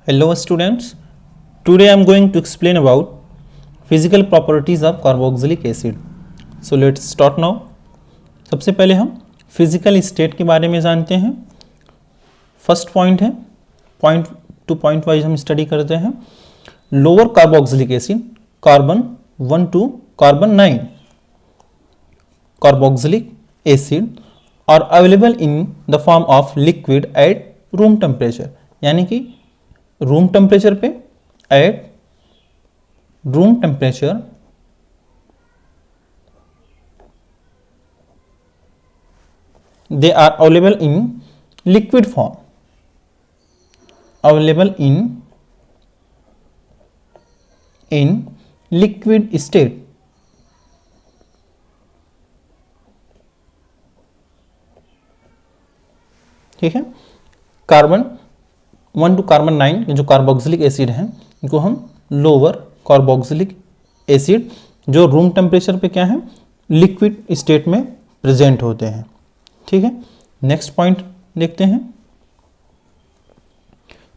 Hello students, today I am going to explain about physical properties of carboxylic acid. So let's start now. सबसे पहले हम physical state के बारे में जानते हैं. फर्स्ट पॉइंट है, पॉइंट टू पॉइंट वाइज हम स्टडी करते हैं. Lower carboxylic acid carbon 1 to carbon 9 carboxylic acid are available in the form of liquid at room temperature, यानी कि रूम टेम्परेचर पे, at room temperature they are available in liquid form, available in liquid state. ठीक है. Carbon 1 to carbon 9 जो carboxylic acid हैं, इनको हम lower carboxylic acid जो रूम टेम्परेचर पे क्या है, लिक्विड स्टेट में प्रेजेंट होते हैं. ठीक है. नेक्स्ट पॉइंट देखते हैं.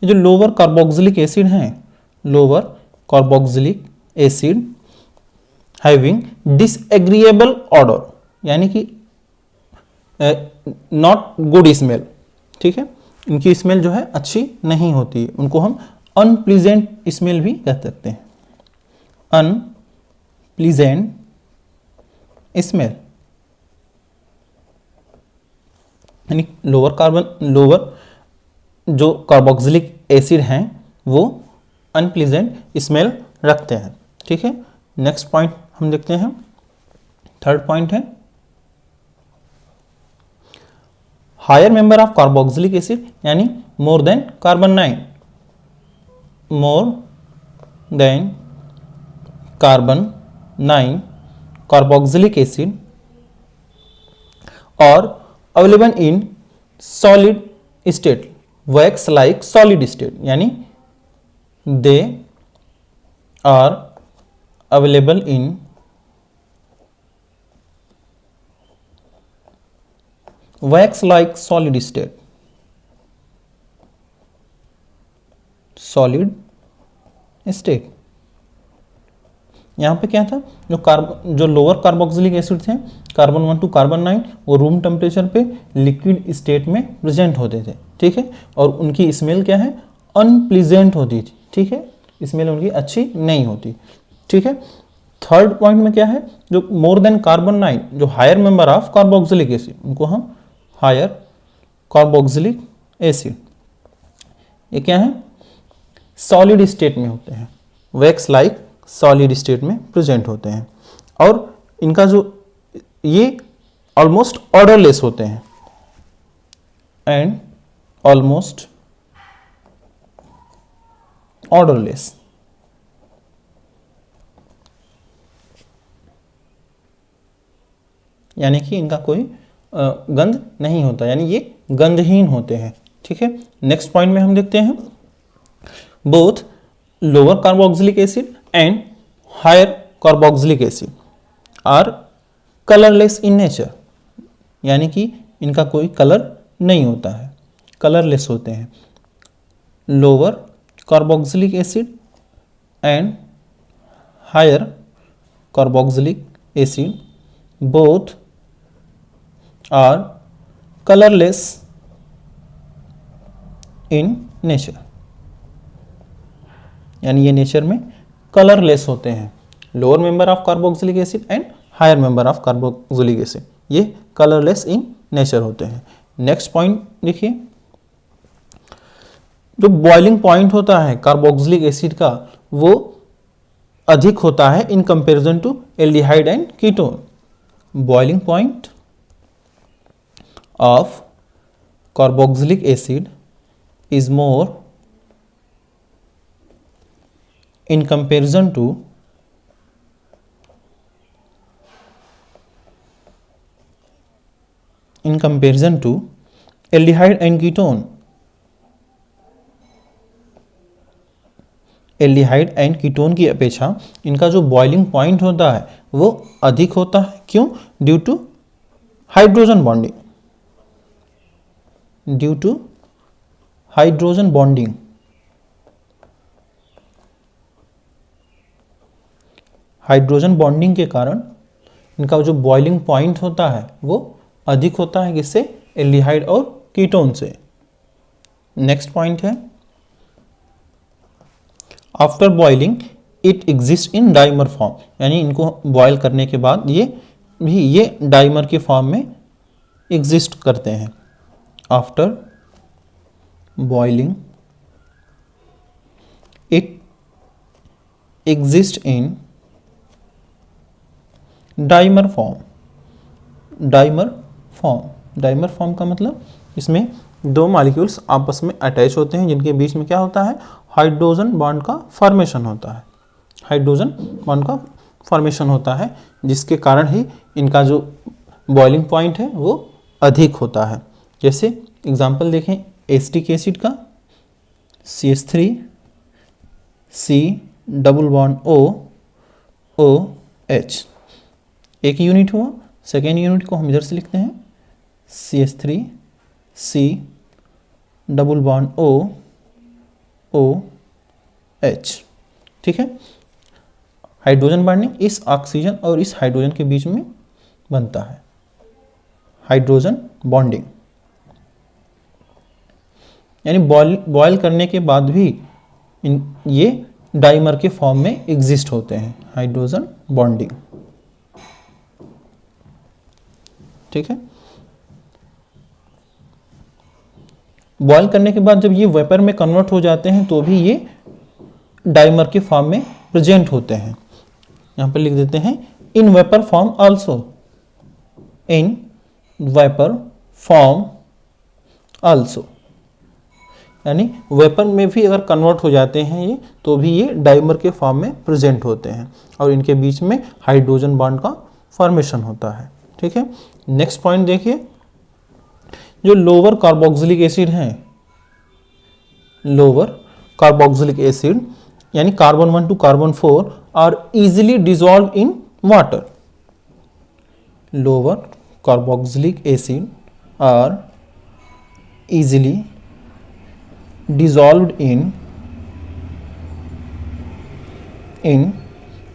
ये जो लोअर कार्बोक्सिलिक एसिड हैं, lower carboxylic acid having disagreeable order, यानी कि नॉट गुड स्मेल. ठीक है. इनकी स्मेल जो है अच्छी नहीं होती, उनको हम अनप्लीजेंट स्मेल भी कह सकते हैं. अनप्लीजेंट स्मेल, यानी लोअर जो कार्बोक्सिलिक एसिड हैं वो अनप्लीजेंट स्मेल रखते हैं. ठीक है. नेक्स्ट पॉइंट हम देखते हैं. थर्ड पॉइंट है higher member of carboxylic acid, यानी more than carbon 9, more than carbon 9 carboxylic acid are available in solid state, wax like solid state, यानी they are available in wax like solid state, solid state. यहां पे क्या था, जो lower carboxylic acid थे, carbon 1 to carbon 9, वो room temperature पे liquid state में प्रेजेंट होते थे. ठीक है. और उनकी स्मेल क्या है, अनप्लीजेंट होती थी. ठीक है. स्मेल उनकी अच्छी नहीं होती. ठीक है. थर्ड पॉइंट में क्या है, जो मोर देन कार्बन 9, जो higher member of carboxylic acid, उनको हम हायर कार्बोक्सिलिक एसिड, ये क्या है, सॉलिड स्टेट में होते हैं, वैक्स लाइक सॉलिड स्टेट में प्रेजेंट होते हैं. और इनका जो ये ऑलमोस्ट ऑर्डरलेस होते हैं, एंड ऑलमोस्ट ऑर्डरलेस, यानी कि इनका कोई गंध नहीं होता, यानी ये गंधहीन होते हैं. ठीक है. नेक्स्ट पॉइंट में हम देखते हैं both lower carboxylic acid and higher carboxylic acid are colourless in nature, यानी कि इनका कोई कलर नहीं होता है, कलरलेस होते हैं. Lower carboxylic acid and higher carboxylic acid both are colourless in nature, यानी ये नेचर में कलरलेस होते हैं. Lower member of carboxylic acid and higher member of carboxylic acid, ये कलरलेस इन नेचर होते हैं. नेक्स्ट पॉइंट देखिए, जो बॉइलिंग पॉइंट होता है कार्बोक्सिलिक एसिड का, वो अधिक होता है in comparison to aldehyde and ketone. Boiling point of carboxylic acid is more in comparison to aldehyde and ketone. Aldehyde and ketone की अपेक्षा इनका जो बॉइलिंग पॉइंट होता है वो अधिक होता है. क्यों? Due to hydrogen bonding, due to hydrogen bonding hydrogen bonding के कारण इनका जो बॉइलिंग पॉइंट होता है वो अधिक होता है किससे, एल्डिहाइड और कीटोन से। नेक्स्ट पॉइंट है after boiling it exist in dimer form, यानी इनको बॉयल करने के बाद ये डाइमर के फॉर्म में एग्जिस्ट करते हैं। After boiling it exist in dimer form. Dimer form का मतलब इसमें दो मॉलिक्यूल्स आपस में अटैच होते हैं जिनके बीच में क्या होता है, हाइड्रोजन बॉन्ड का फॉर्मेशन होता है। हाइड्रोजन बॉन्ड का फॉर्मेशन होता है जिसके कारण ही इनका जो बॉइलिंग पॉइंट है वो अधिक होता है। जैसे एग्जांपल देखें एसिटिक एसिड का CH3 C double bond OH, एक यूनिट हुआ। सेकेंड यूनिट को हम इधर से लिखते हैं CH3 C double bond OH, ठीक है। हाइड्रोजन बॉन्डिंग इस ऑक्सीजन और इस हाइड्रोजन के बीच में बनता है, हाइड्रोजन बॉन्डिंग। यानी बॉयल करने के बाद भी ये डाइमर के फॉर्म में एग्जिस्ट होते हैं, हाइड्रोजन बॉन्डिंग, ठीक है। बॉयल करने के बाद जब ये वेपर में कन्वर्ट हो जाते हैं तो भी ये डाइमर के फॉर्म में प्रेजेंट होते हैं। यहां पर लिख देते हैं in vapour form also, in vapour form also, यानी वेपर में भी अगर कन्वर्ट हो जाते हैं ये तो भी ये डाइमर के फॉर्म में प्रेजेंट होते हैं और इनके बीच में हाइड्रोजन बॉन्ड का फॉर्मेशन होता है, ठीक है। नेक्स्ट पॉइंट देखिए, जो लोअर कार्बोक्सिलिक एसिड हैं, लोअर कार्बोक्सिलिक एसिड यानी carbon 1 to carbon 4 are easily dissolve in water. Lower carboxylic acid are easily dissolved in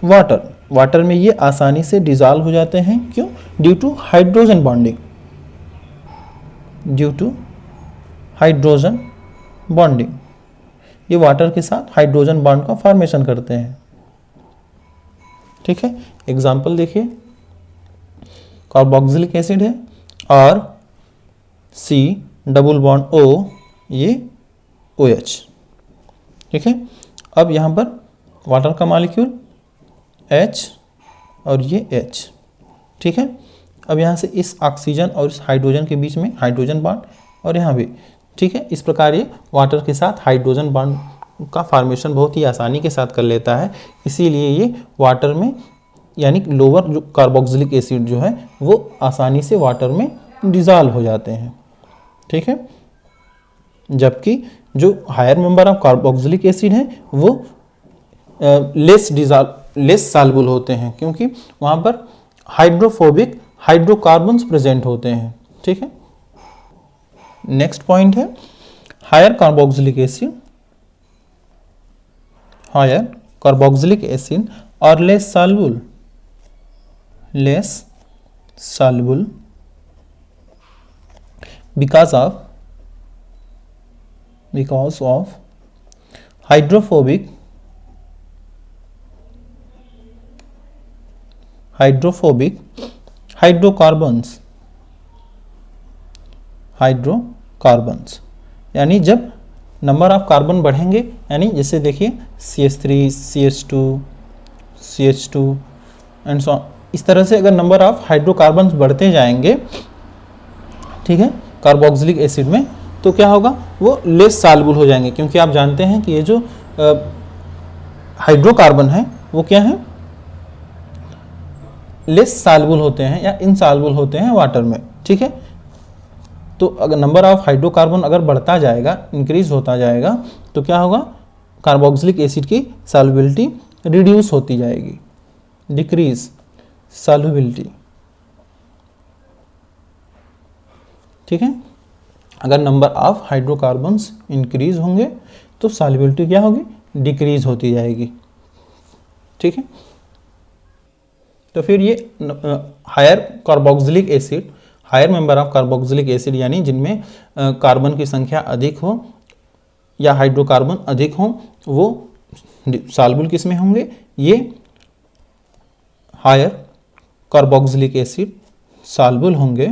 water. Water में ये आसानी से डिजॉल्व हो जाते हैं, क्यों? Due to hydrogen bonding, due to hydrogen bonding. ये वाटर के साथ हाइड्रोजन बॉन्ड का फॉर्मेशन करते हैं, ठीक है। एग्जाम्पल देखिए, कार्बोक्सिलिक एसिड है और C डबल बॉन्ड O, ये OH, ठीक है। अब यहाँ पर वाटर का मॉलिक्यूल H और ये H, ठीक है। अब यहाँ से इस ऑक्सीजन और इस हाइड्रोजन के बीच में हाइड्रोजन बॉन्ड और यहाँ भी, ठीक है। इस प्रकार ये वाटर के साथ हाइड्रोजन बॉन्ड का फॉर्मेशन बहुत ही आसानी के साथ कर लेता है, इसीलिए ये वाटर में यानी लोअर जो कार्बोक्सिलिक एसिड जो है वो आसानी से वाटर में डिजॉल्व हो जाते हैं, ठीक है। जबकि जो higher member of carboxylic acid है वो लेस सॉल्युबल होते हैं, क्योंकि वहाँ पर हाइड्रोफोबिक हाइड्रोकार्बन्स प्रेजेंट होते हैं, ठीक है। नेक्स्ट पॉइंट है higher carboxylic acid, higher carboxylic acid are less soluble because of hydrophobic hydrocarbons, यानी जब नंबर ऑफ कार्बन बढ़ेंगे, यानी जैसे देखिए CH3 CH2 एंड सो, इस तरह से अगर नंबर ऑफ हाइड्रोकार्बन्स बढ़ते जाएंगे, ठीक है, कार्बोक्सिलिक एसिड में, तो क्या होगा, वो लेस सॉल्युबल हो जाएंगे। क्योंकि आप जानते हैं कि ये जो हाइड्रोकार्बन है वो क्या है, लेस सॉल्युबल होते हैं या इनसॉल्युबल होते हैं वाटर में, ठीक है। तो अगर नंबर ऑफ हाइड्रोकार्बन अगर बढ़ता जाएगा, इंक्रीज होता जाएगा, तो क्या होगा, कार्बोक्सिलिक एसिड की सॉल्युबिलिटी रिड्यूस होती जाएगी, डिक्रीज सॉल्युबिलिटी, ठीक है। अगर नंबर ऑफ हाइड्रोकार्बन्स इंक्रीज होंगे तो सॉल्युबिलिटी क्या होगी, डिक्रीज होती जाएगी, ठीक है। तो फिर ये higher carboxylic acid, higher member of carboxylic acid यानी जिनमें कार्बन की संख्या अधिक हो या हाइड्रोकार्बन अधिक हो, वो सॉल्युबल किस में होंगे, ये हायर कार्बोक्सिलिक एसिड सॉल्युबल होंगे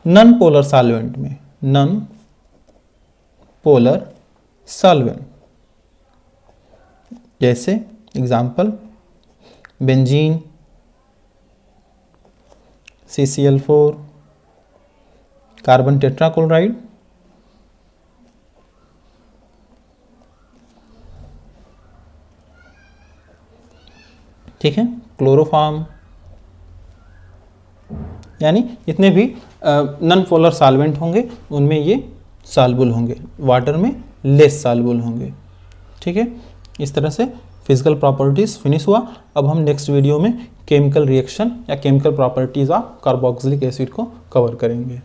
नॉन पोलर सॉल्वेंट में, नॉन पोलर सॉल्वेंट। जैसे example benzene, CCl4, carbon tetrachloride, ठीक है, क्लोरोफॉर्म, यानी जितने भी नॉन पोलर सॉल्वेंट होंगे उनमें ये सॉल्युबल होंगे, वाटर में लेस सॉल्युबल होंगे। ठीक है, इस तरह से फिजिकल प्रॉपर्टीज फिनिश हुआ। अब हम नेक्स्ट वीडियो में केमिकल रिएक्शन या chemical properties of carboxylic acid को कवर करेंगे।